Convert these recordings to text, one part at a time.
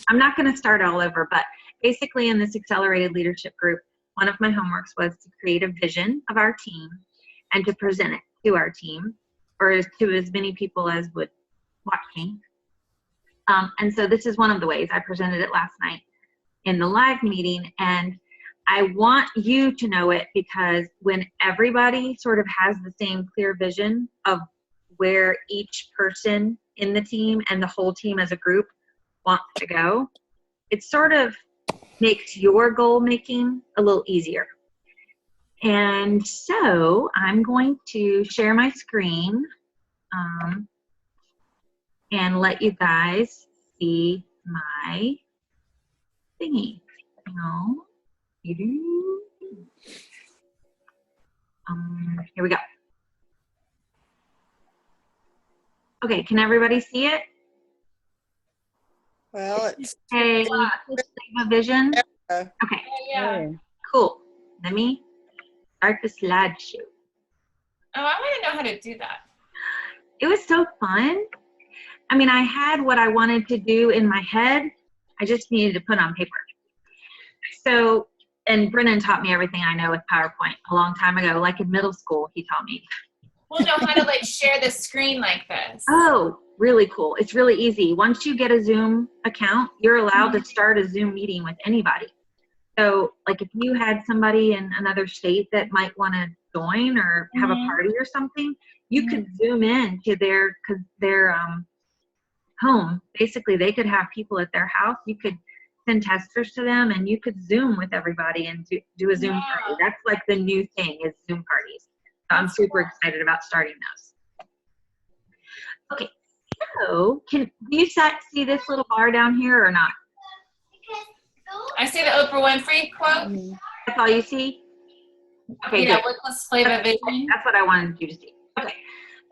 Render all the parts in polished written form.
I'm not going to start all over, but basically in this accelerated leadership group, one of my homeworks was to create a vision of our team and to present it to our team, or to as many people as would watch me. And so this is one of the ways I presented it last night in the live meeting. And I want you to know it because when everybody sort of has the same clear vision of where each person in the team and the whole team as a group wants to go, it sort of makes your goal making a little easier. And so I'm going to share my screen and let you guys see my thingy. No. Here we go. Okay, can everybody see it? Well, it's a vision. Yeah. Okay. Yeah. Cool. Let me start the slideshow. Oh, I want to know how to do that. It was so fun. I mean, I had what I wanted to do in my head. I just needed to put on paper. So, and Brennan taught me everything I know with PowerPoint a long time ago. Like in middle school, he taught me. We'll know how to like share the screen like this. Oh, really cool. It's really easy. Once you get a Zoom account, you're allowed to start a Zoom meeting with anybody. So like if you had somebody in another state that might want to join or have a party or something, you could Zoom in to their home. Basically, they could have people at their house. You could send testers to them and you could Zoom with everybody and do a Zoom party. That's like the new thing is Zoom parties. So I'm super excited about starting those. Okay, so do you see this little bar down here or not? I see the Oprah Winfrey quote. That's all you see? Okay, yeah, good. Wickless FLaVA vision. That's what I wanted you to see. Okay,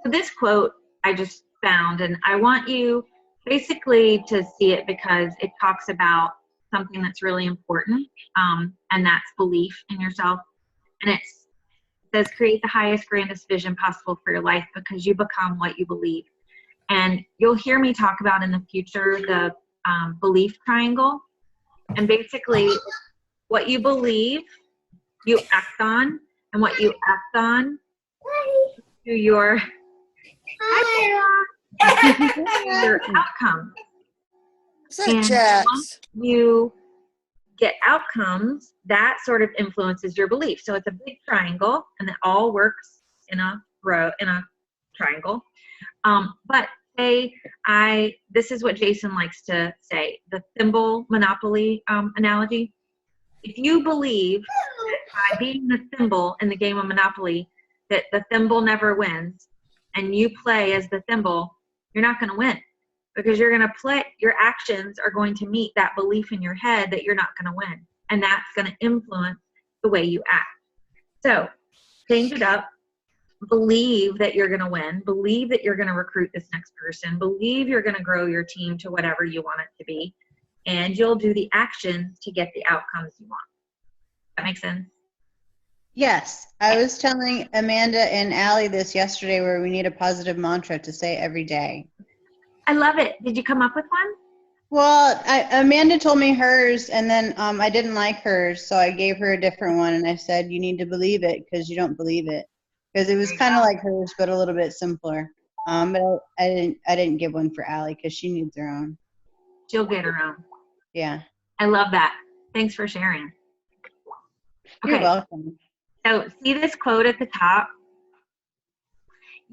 so this quote I just found, and I want you basically to see it because it talks about something that's really important, and that's belief in yourself. And it says, create the highest, grandest vision possible for your life because you become what you believe. And you'll hear me talk about in the future the belief triangle. And basically, what you believe, you act on, and what you act on to your outcomes. And once you get outcomes, that sort of influences your belief. So it's a big triangle, and it all works in a row, in a triangle. But say this is what Jason likes to say, the thimble monopoly analogy. If you believe that by being the thimble in the game of Monopoly, that the thimble never wins, and you play as the thimble, you're not going to win because you're going to play, your actions are going to meet that belief in your head that you're not going to win. And that's going to influence the way you act. So change it up. Believe that you're going to win. Believe that you're going to recruit this next person. Believe you're going to grow your team to whatever you want it to be. And you'll do the actions to get the outcomes you want. That makes sense? Yes. I was telling Amanda and Allie this yesterday where we need a positive mantra to say every day. I love it. Did you come up with one? Well, Amanda told me hers, and then I didn't like hers, so I gave her a different one, and I said, you need to believe it because you don't believe it. Because it was kind of like hers, but a little bit simpler. But I didn't give one for Allie because she needs her own. She'll get her own. Yeah. I love that. Thanks for sharing. Okay. You're welcome. So see this quote at the top?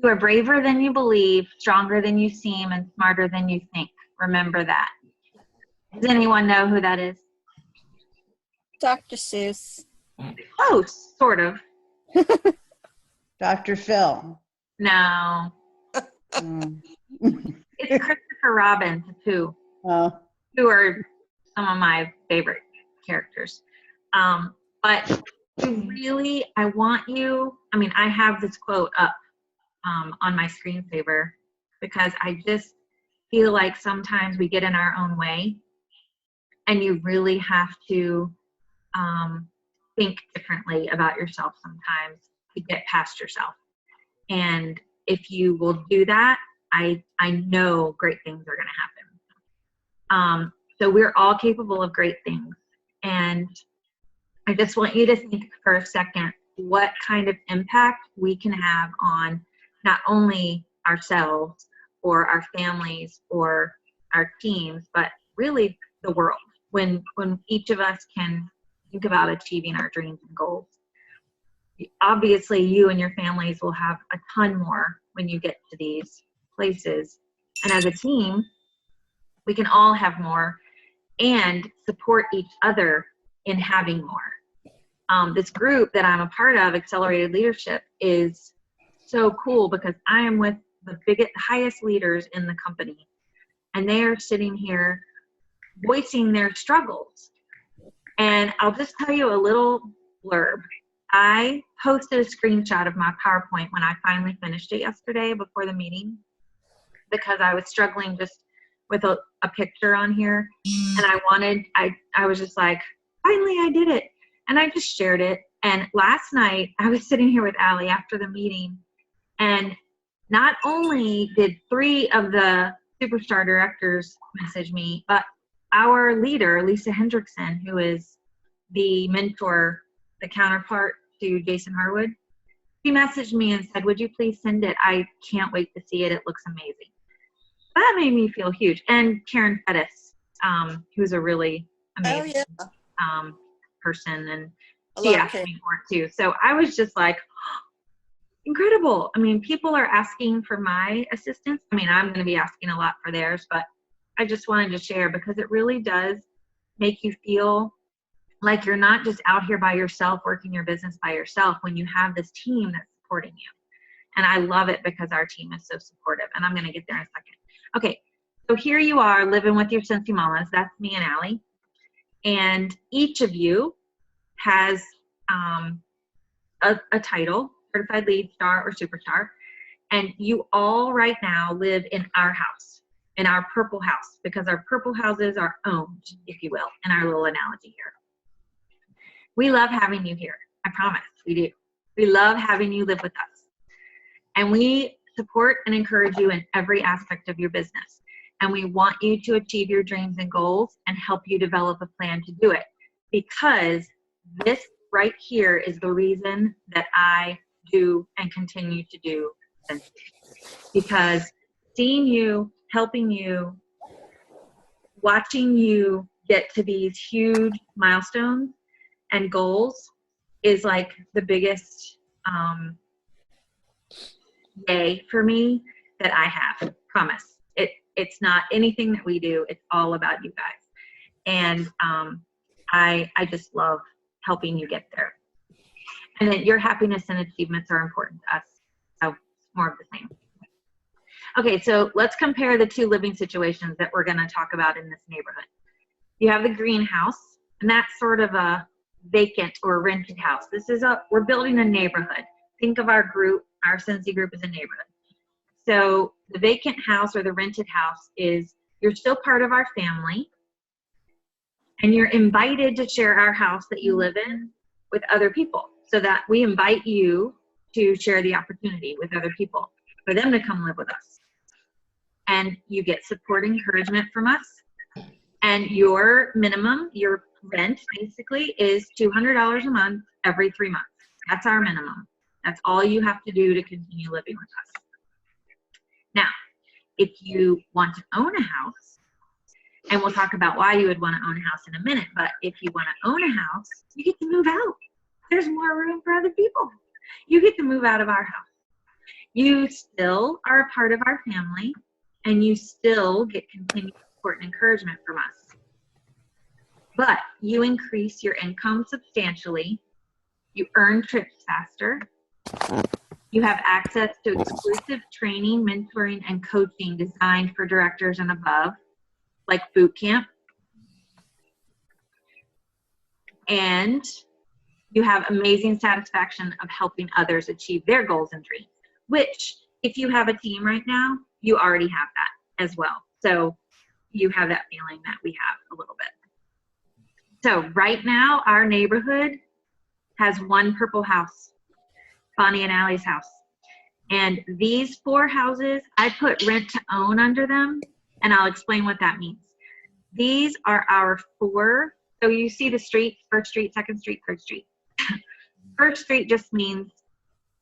You are braver than you believe, stronger than you seem, and smarter than you think. Remember that. Does anyone know who that is? Dr. Seuss. Oh, sort of. Dr. Phil. No. It's Christopher Robin, Pooh. Oh. Who are some of my favorite characters. But really, I want you, I mean, I have this quote up on my screensaver because I just feel like sometimes we get in our own way and you really have to think differently about yourself sometimes to get past yourself. And if you will do that, I know great things are going to happen. So we're all capable of great things. And I just want you to think for a second what kind of impact we can have on not only ourselves or our families or our teams, but really the world when each of us can think about achieving our dreams and goals. Obviously, you and your families will have a ton more when you get to these places. And as a team, we can all have more and support each other in having more. This group that I'm a part of, Accelerated Leadership, is so cool because I am with the highest leaders in the company, and they are sitting here voicing their struggles. And I'll just tell you a little blurb. I posted a screenshot of my PowerPoint when I finally finished it yesterday before the meeting because I was struggling just with a picture on here. And I was just like, finally I did it. And I just shared it. And last night I was sitting here with Allie after the meeting, and not only did 3 of the Superstar directors message me, but our leader, Lisa Hendrickson, who is the mentor, the counterpart to Jason Harwood, she messaged me and said, would you please send it? I can't wait to see it. It looks amazing. That made me feel huge. And Karen Pettis, who's a really amazing person, and she asked me for it too. So I was just like, incredible. I mean, people are asking for my assistance. I mean, I'm going to be asking a lot for theirs, but I just wanted to share because it really does make you feel like you're not just out here by yourself, working your business by yourself when you have this team that's supporting you. And I love it because our team is so supportive. And I'm going to get there in a second. Okay, so here you are living with your Cincy Mamas. That's me and Allie. And each of you has a title, Certified Lead Star or Superstar. And you all right now live in our house, in our purple house, because our purple houses are owned, if you will, in our little analogy here. We love having you here. I promise, we do. We love having you live with us. And we support and encourage you in every aspect of your business. And we want you to achieve your dreams and goals and help you develop a plan to do it. Because this right here is the reason that I do and continue to do Cincy. Because seeing you, helping you, watching you get to these huge milestones and goals is like the biggest day for me that I have. Promise. It's not anything that we do. It's all about you guys. And I just love helping you get there. And then your happiness and achievements are important to us. So more of the same. Okay, so let's compare the 2 living situations that we're going to talk about in this neighborhood. You have the greenhouse, and that's sort of a vacant or rented house. We're building a neighborhood. Think of our group, our Cincy group as a neighborhood. So the vacant house or the rented house is, you're still part of our family, and you're invited to share our house that you live in with other people, so that we invite you to share the opportunity with other people for them to come live with us. And you get support and encouragement from us. And your minimum, your rent basically, is $200 a month every 3 months. That's our minimum. That's all you have to do to continue living with us. Now, if you want to own a house, and we'll talk about why you would want to own a house in a minute, but if you want to own a house, you get to move out. There's more room for other people. You get to move out of our house. You still are a part of our family, and you still get continued support and encouragement from us. But you increase your income substantially. You earn trips faster. You have access to exclusive training, mentoring, and coaching designed for directors and above, like boot camp. And you have amazing satisfaction of helping others achieve their goals and dreams, which if you have a team right now, you already have that as well. So you have that feeling that we have a little bit. So right now, our neighborhood has 1 purple house, Bonnie and Allie's house. And these 4 houses, I put rent to own under them, and I'll explain what that means. These are our 4. So you see the street, first street, second street, third street. First street just means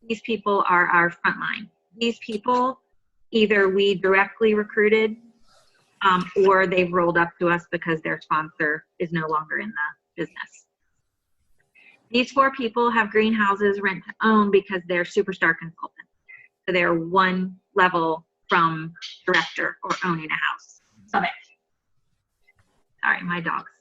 these people are our front line. These people, either we directly recruited or they've rolled up to us because their sponsor is no longer in the business. These 4 people have greenhouses rent to own because they're superstar consultants. So they're 1 level from director or owning a house. Love it. Sorry, my dog's.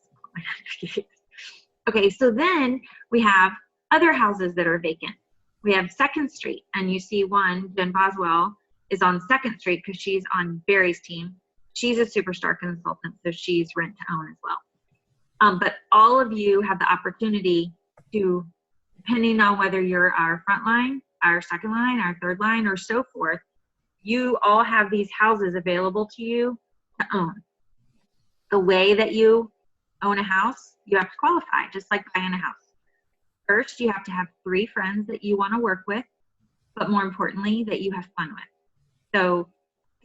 Okay, so then we have other houses that are vacant. We have 2nd Street, and you see one, Jen Boswell, is on 2nd Street because she's on Barry's team. She's a superstar consultant, so she's rent to own as well. But all of you have the opportunity to, depending on whether you're our front line, our second line, our third line, or so forth, you all have these houses available to you to own. The way that you own a house, you have to qualify, just like buying a house. First, you have to have 3 friends that you want to work with, but more importantly, that you have fun with. So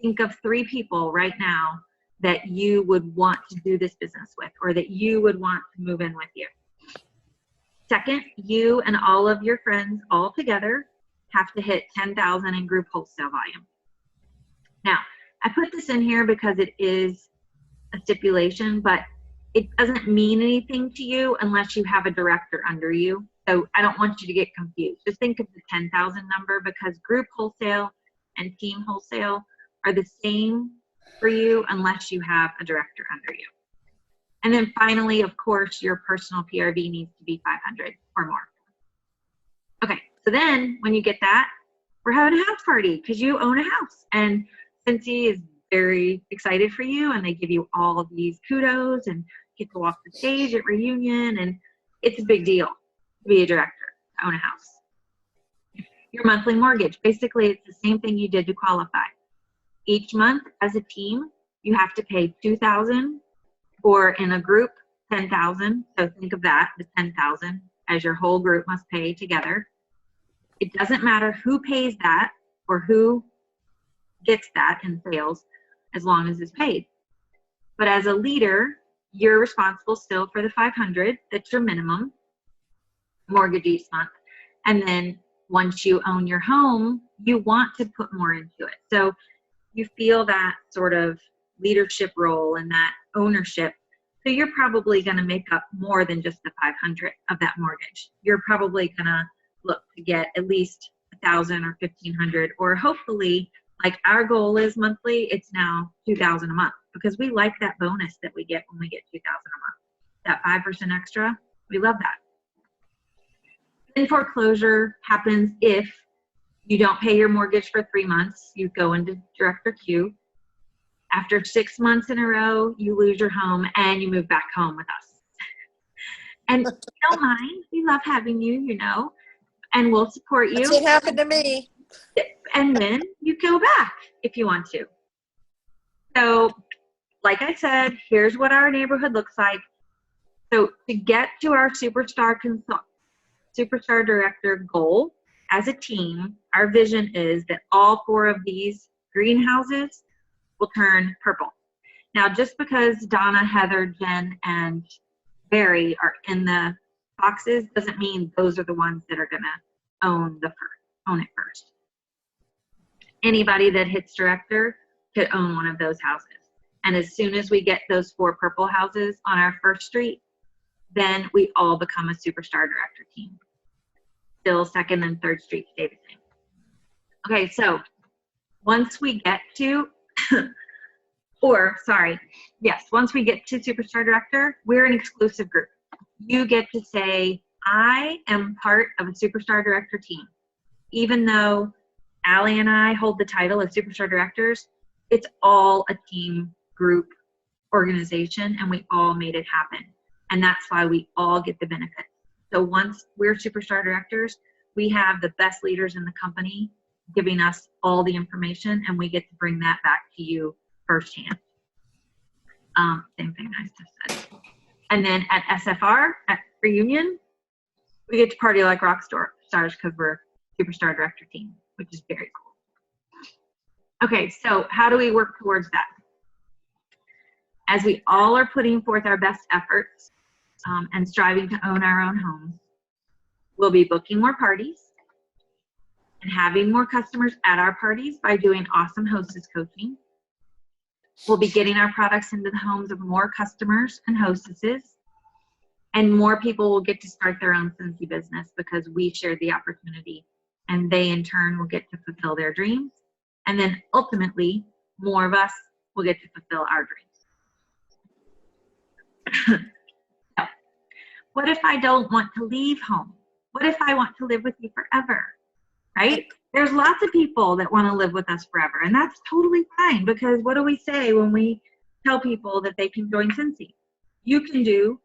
think of 3 people right now that you would want to do this business with, or that you would want to move in with you. Second, you and all of your friends all together have to hit 10,000 in group wholesale volume. Now, I put this in here because it is a stipulation, but it doesn't mean anything to you unless you have a director under you. So I don't want you to get confused. Just think of the 10,000 number, because group wholesale and team wholesale are the same for you unless you have a director under you. And then finally, of course, your personal PRV needs to be 500 or more. Okay, so then when you get that, we're having a house party because you own a house. And Cincy is very excited for you, and they give you all of these kudos and get to walk the stage at reunion, and it's a big deal to be a director, to own a house. Your monthly mortgage, basically it's the same thing you did to qualify. Each month as a team, you have to pay $2,000, or in a group, $10,000. So think of that, the $10,000 as your whole group must pay together. It doesn't matter who pays that or who gets that in sales, as long as it's paid. But as a leader, you're responsible still for the $500. That's your minimum mortgage each month. And then once you own your home, you want to put more into it. So you feel that sort of leadership role and that ownership. So you're probably going to make up more than just the $500 of that mortgage. You're probably going to look to get at least $1,000 or $1,500, or hopefully, like our goal is monthly, it's now $2,000 a month, because we like that bonus that we get when we get $2,000 a month. That 5% extra, we love that. Then foreclosure happens if you don't pay your mortgage for 3 months. You go into director queue. After 6 months in a row, you lose your home and you move back home with us. And we don't mind. We love having you, you know, and we'll support you. That's what happened to me. And then you go back if you want to. So, like I said, here's what our neighborhood looks like. So to get to our superstar director goal as a team, our vision is that all 4 of these greenhouses will turn purple. Now, just because Donna, Heather, Jen, and Barry are in the boxes doesn't mean those are the ones that are going to own it first. Anybody that hits director could own one of those houses. And as soon as we get those 4 purple houses on our first street, then we all become a superstar director team. Still, second and third street stay the same. Okay, so once we get to, once we get to superstar director, we're an exclusive group. You get to say, I am part of a superstar director team. Even though Allie and I hold the title of superstar directors, it's all a team group organization, and we all made it happen. And that's why we all get the benefits. So once we're superstar directors, we have the best leaders in the company giving us all the information, and we get to bring that back to you firsthand. Same thing I just said. And then at SFR, at reunion, we get to party like rock stars because we're superstar director team, which is very cool. Okay, so how do we work towards that? as we all are putting forth our best efforts and striving to own our own homes, we'll be booking more parties and having more customers at our parties by doing awesome hostess coaching. We'll be getting our products into the homes of more customers and hostesses, and more people will get to start their own Scentsy business because we shared the opportunity, and they in turn will get to fulfill their dreams. And then ultimately, more of us will get to fulfill our dreams. So, what if I don't want to leave home? What if I want to live with you forever? Right? There's lots of people that want to live with us forever, and that's totally fine, because what do we say when we tell people that they can join Scentsy? You can do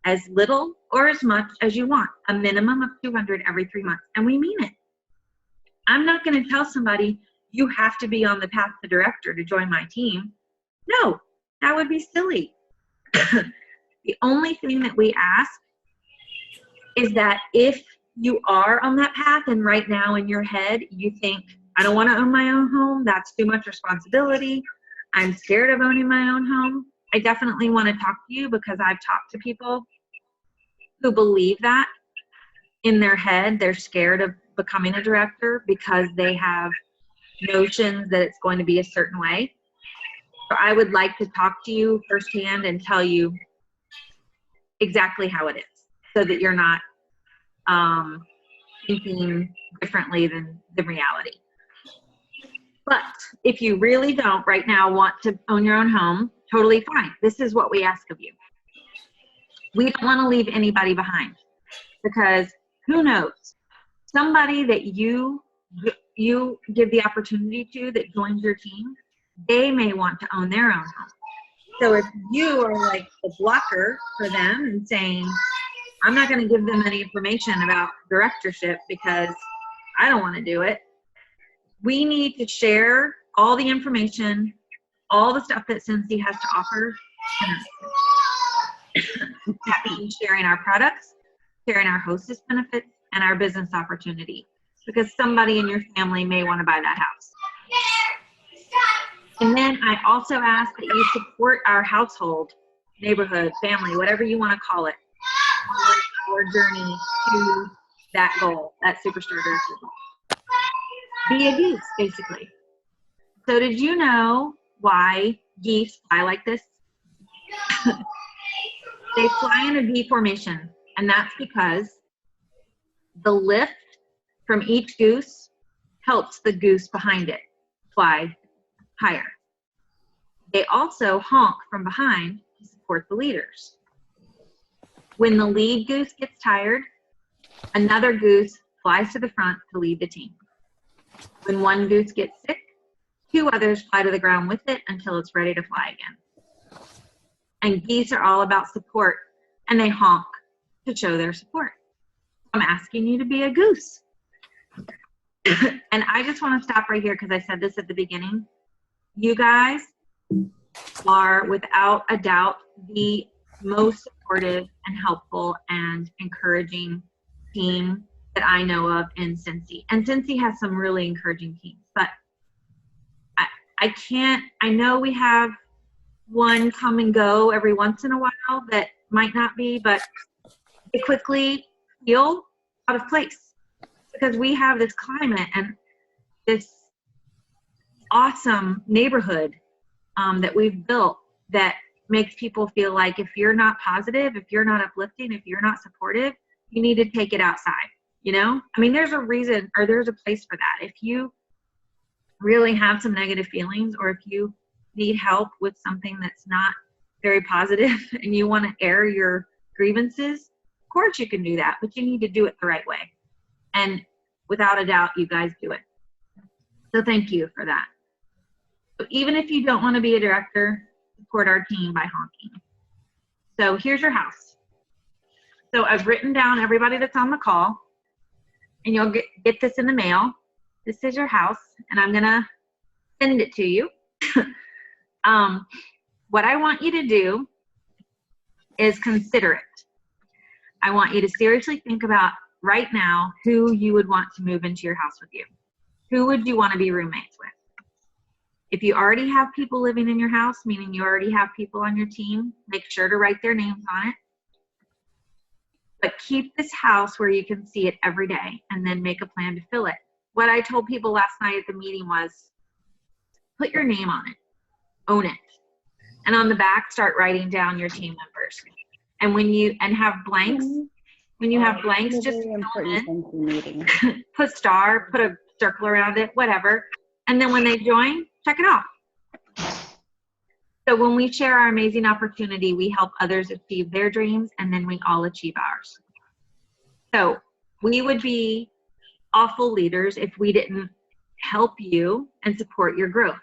as little or as much as you want, a minimum of 200 every 3 months, and we mean it. I'm not going to tell somebody you have to be on the path to director to join my team. No, that would be silly. The only thing that we ask is that if you are on that path and right now in your head you think, I don't want to own my own home, that's too much responsibility, I'm scared of owning my own home, I definitely want to talk to you, because I've talked to people who believe that in their head. They're scared of becoming a director because they have notions that it's going to be a certain way. So I would like to talk to you firsthand and tell you exactly how it is, so that you're not thinking differently than the reality. But if you really don't right now want to own your own home, totally fine. This is what we ask of you. We don't want to leave anybody behind, because who knows, somebody that you give the opportunity to that joins your team, they may want to own their own home. So if you are like the blocker for them and saying, I'm not going to give them any information about directorship because I don't want to do it, we need to share all the information, all the stuff that Scentsy has to offer. That means sharing our products, sharing our hostess benefits, and our business opportunity, because somebody in your family may want to buy that house. And then I also ask that you support our household, neighborhood, family, whatever you want to call it, our journey to that goal, that superstar director goal. Be a goose, basically. So did you know why geese fly like this? They fly in a V formation, and that's because the lift from each goose helps the goose behind it fly higher. They also honk from behind to support the leaders. When the lead goose gets tired, another goose flies to the front to lead the team. When one goose gets sick, two others fly to the ground with it until it's ready to fly again. And geese are all about support, and they honk to show their support. I'm asking you to be a goose. And I just want to stop right here because I said this at the beginning. You guys are, without a doubt, the most supportive and helpful and encouraging team that I know of in Scentsy. And Scentsy has some really encouraging teams, but I know we have one come and go every once in a while that might not be, but they quickly feel out of place because we have this climate and this awesome neighborhood that we've built that makes people feel like if you're not positive, if you're not uplifting, if you're not supportive, you need to take it outside, you know? I mean, there's a reason, or there's a place for that. If you really have some negative feelings, or if you need help with something that's not very positive and you want to air your grievances, of course you can do that, but you need to do it the right way. And without a doubt, you guys do it. So thank you for that. So even if you don't want to be a director, support our team by honking. So here's your house. So I've written down everybody that's on the call, and you'll get this in the mail. This is your house, and I'm going to send it to you. What I want you to do is consider it. I want you to seriously think about right now who you would want to move into your house with you. Who would you want to be roommates with? if you already have people living in your house, meaning you already have people on your team, make sure to write their names on it. But keep this house where you can see it every day and then make a plan to fill it. What I told people last night at the meeting was, put your name on it, own it. And on the back, start writing down your team members. And have blanks. When you have blanks, just fill in. Put star, put a circle around it, whatever. And then when they join, check it off. So when we share our amazing opportunity, we help others achieve their dreams, and then we all achieve ours. So we would be awful leaders if we didn't help you and support your growth.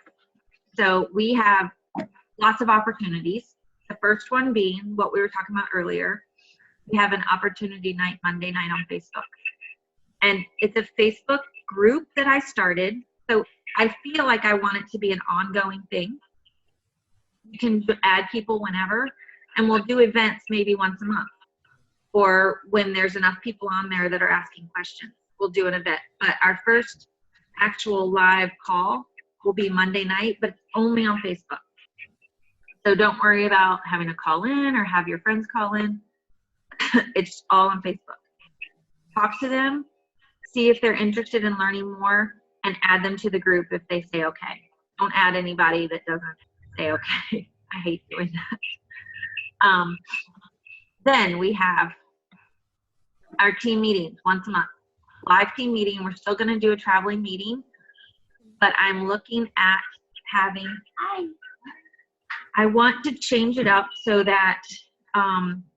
So we have lots of opportunities. The first one being what we were talking about earlier. We have an opportunity night, Monday night on Facebook. And it's a Facebook group that I started. So I feel like I want it to be an ongoing thing. You can add people whenever, and we'll do events maybe once a month. Or when there's enough people on there that are asking questions, we'll do an event. But our first actual live call will be Monday night, but it's only on Facebook. So don't worry about having to call in or have your friends call in. It's all on Facebook. Talk to them, see if they're interested in learning more, and add them to the group if they say okay. Don't add anybody that doesn't say okay. I hate doing that. Then we have our team meetings once a month. Live team meeting. We're still going to do a traveling meeting, but I'm looking at having, I want to change it up so that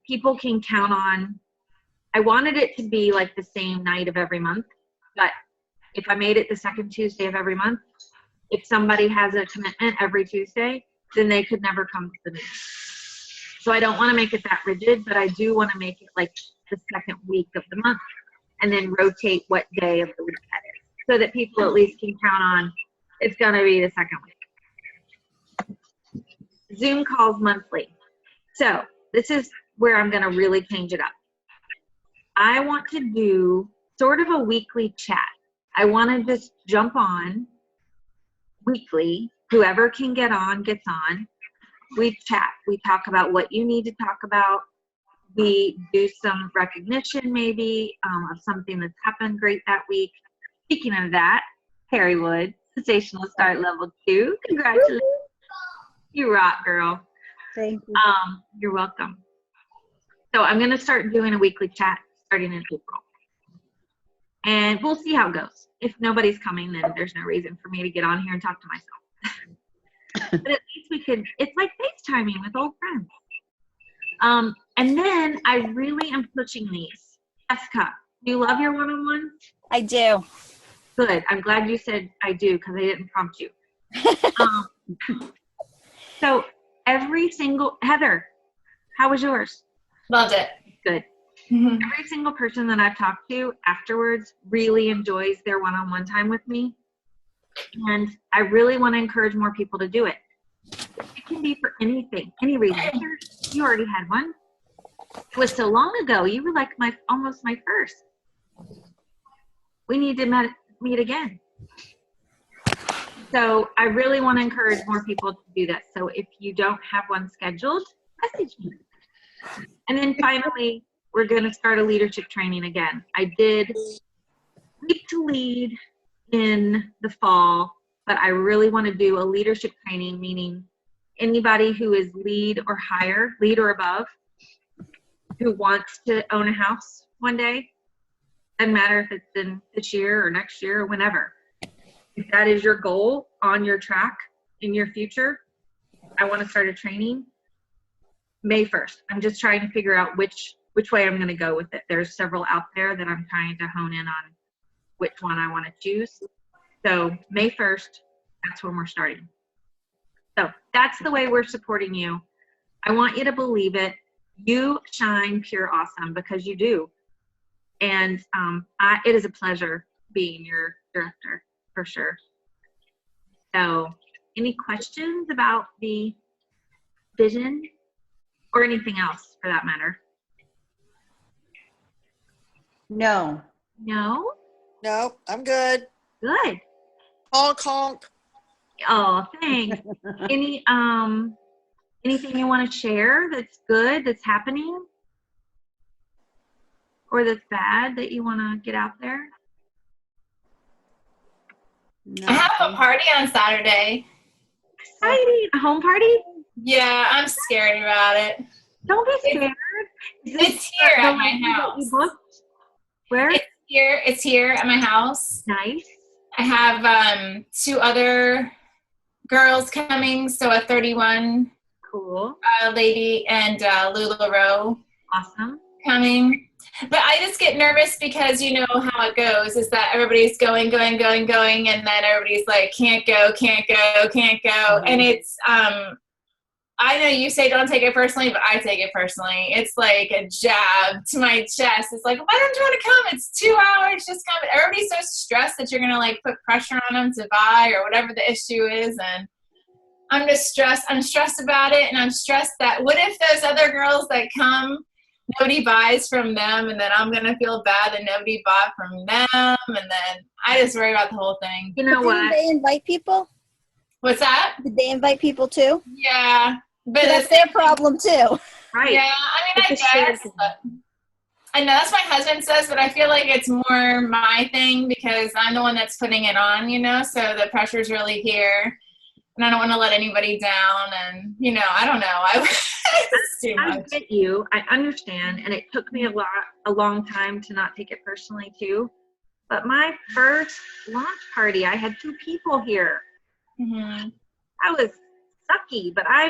people can count on, I wanted it to be like the same night of every month, but if I made it the second Tuesday of every month, if somebody has a commitment every Tuesday, then they could never come to the meeting. So I don't want to make it that rigid, but I do want to make it like the second week of the month and then rotate what day of the week that is so that people at least can count on it's going to be the second week. Zoom calls monthly. So this is where I'm going to really change it up. I want to do sort of a weekly chat. I want to just jump on weekly. Whoever can get on, gets on. We chat. We talk about what you need to talk about. We do some recognition maybe of something that's happened great that week. Speaking of that, Harry Wood, Sensational Start Level 2. Congratulations. You rock, girl. Thank you. You're welcome. So I'm going to start doing a weekly chat starting in April. And we'll see how it goes. If nobody's coming, then there's no reason for me to get on here and talk to myself. But at least we could, it's like FaceTiming with old friends. And then I really am pushing these. Jessica, do you love your one-on-ones? I do. Good. I'm glad you said I do because I didn't prompt you. So every single, Heather, how was yours? Loved it. Good. Every single person that I've talked to afterwards really enjoys their one-on-one time with me. And I really want to encourage more people to do it. It can be for anything, any reason. You already had one. It was so long ago. You were like almost my first. We need to meet again. So I really want to encourage more people to do that. So if you don't have one scheduled, message me. And then finally, we're going to start a leadership training again. I did Leap to Lead in the fall, but I really want to do a leadership training, meaning anybody who is lead or higher, lead or above, who wants to own a house one day. Doesn't matter if it's in this year or next year or whenever. If that is your goal on your track in your future, I want to start a training May 1st. I'm just trying to figure out which way I'm going to go with it. There's several out there that I'm trying to hone in on which one I want to choose. So May 1st, that's when we're starting. So that's the way we're supporting you. I want you to believe it. You shine pure awesome because you do. And it is a pleasure being your director for sure. So any questions about the vision or anything else for that matter? No. No? No, I'm good. Good. Honk, honk. Oh, thanks. Anything you want to share that's good, that's happening? Or that's bad that you want to get out there? No. I have a party on Saturday. Exciting. A home party? Yeah, I'm scared about it. Don't be scared. It's here at my house. Where? It's here at my house. Nice. I have 2 other girls coming, so a 31 Cool. lady and LuLaRoe Awesome. coming. But I just get nervous because you know how it goes, is that everybody's going, and then everybody's like, can't go. And it's, I know you say don't take it personally, but I take it personally. It's like a jab to my chest. It's like, why don't you want to come? It's 2 hours, just come. Everybody's so stressed that you're going to like put pressure on them to buy or whatever the issue is. And I'm just stressed. I'm stressed about it. And I'm stressed that what if those other girls that come, nobody buys from them, and then I'm going to feel bad that nobody bought from them. And then I just worry about the whole thing. You know Didn't what? they invite people? What's that? Did they invite people too? Yeah. But So that's their problem too. Right. Yeah, I mean, I guess. But I know that's what my husband says, but I feel like it's more my thing because I'm the one that's putting it on, you know, so the pressure's really here. And I don't want to let anybody down. And, you know, I don't know. It's too I much. get you. I understand. And it took me a long time to not take it personally too. But my first launch party, I had 2 people here. Mm-hmm. I was sucky, but I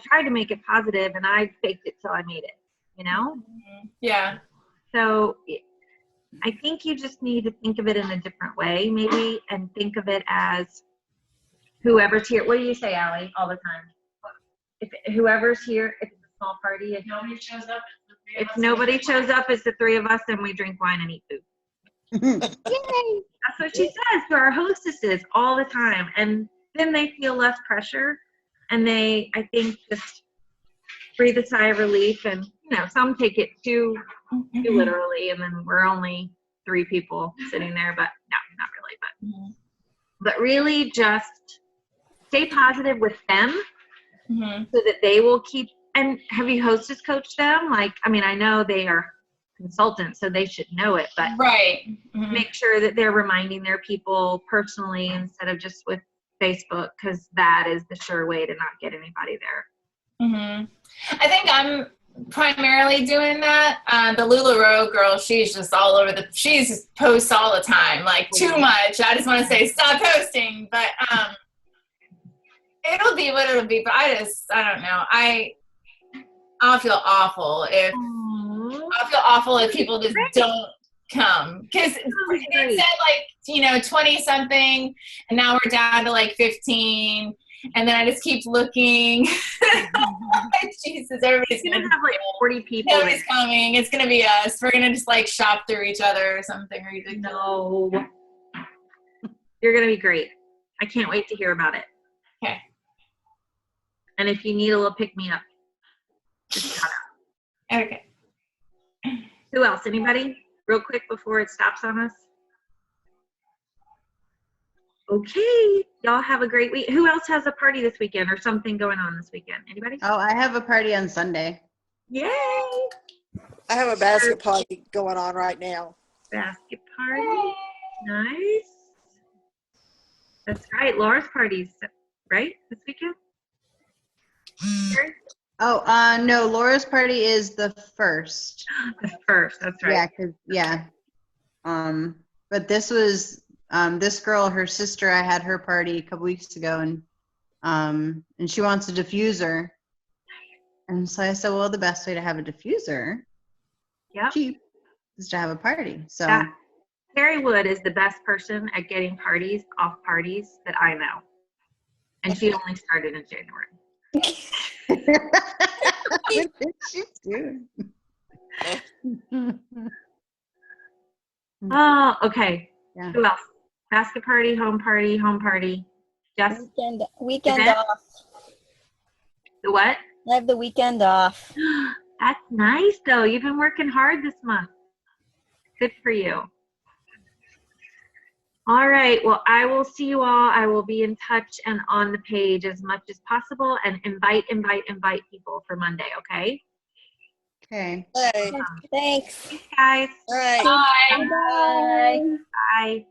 tried to make it positive, and I faked it till I made it, you know? Yeah. So I think you just need to think of it in a different way, maybe, and think of it as whoever's here. What do you say, Allie, all the time? If whoever's here, if it's a small party, if nobody shows up, it's the 3 of us, and we drink wine and eat food. Yay! That's what she says to our hostesses all the time. And then they feel less pressure, and they, I think, just breathe a sigh of relief. And, you know, some take it too literally, and then we're only 3 people sitting there, but no, not really. But really just stay positive with them so that they will keep. And have you hostess coached them? Like, I mean, I know they are consultants, so they should know it, but Right. make sure that they're reminding their people personally instead of just with Facebook, because that is the sure way to not get anybody there. I think I'm primarily doing that. The LuLaRoe girl, she's just all over she just posts all the time, like too much. I just want to say stop posting, but it'll be what it'll be. But I don't know. I'll feel awful if people just don't come, because they said like 20 something, and now we're down to like 15. And then I just keep looking. Jesus, everybody's going to have like 40 people. Nobody's coming. It's going to be us. We're going to just like shop through each other or something. No. You're going to be great. I can't wait to hear about it. Okay. And if you need a little pick-me-up, just shout out. Okay. Who else? Anybody? Real quick before it stops on us. Okay, y'all have a great week. Who else has a party this weekend or something going on this weekend? Anybody? Oh, I have a party on Sunday. Yay! I have a basket party going on right now. Basket party. Nice. That's right. Laura's party's right this weekend? Oh, no, Laura's party is the 1st. The 1st, that's right. Yeah, but this was this girl, her sister, I had her party a couple weeks ago, and she wants a diffuser. And so I said, well, the best way to have a diffuser, cheap, is to have a party. So Carrie Wood is the best person at getting parties off parties that I know. And she only started in January. What did she do? Oh, okay. Yeah. Who else? Basket party, home party. Just Weekend event? off. The what? I have the weekend off. That's nice, though. You've been working hard this month. Good for you. All right. Well, I will see you all. I will be in touch and on the page as much as possible, and invite people for Monday. Okay. Okay. Hey, Thanks. Thanks, guys. all right. Bye. Bye. Bye.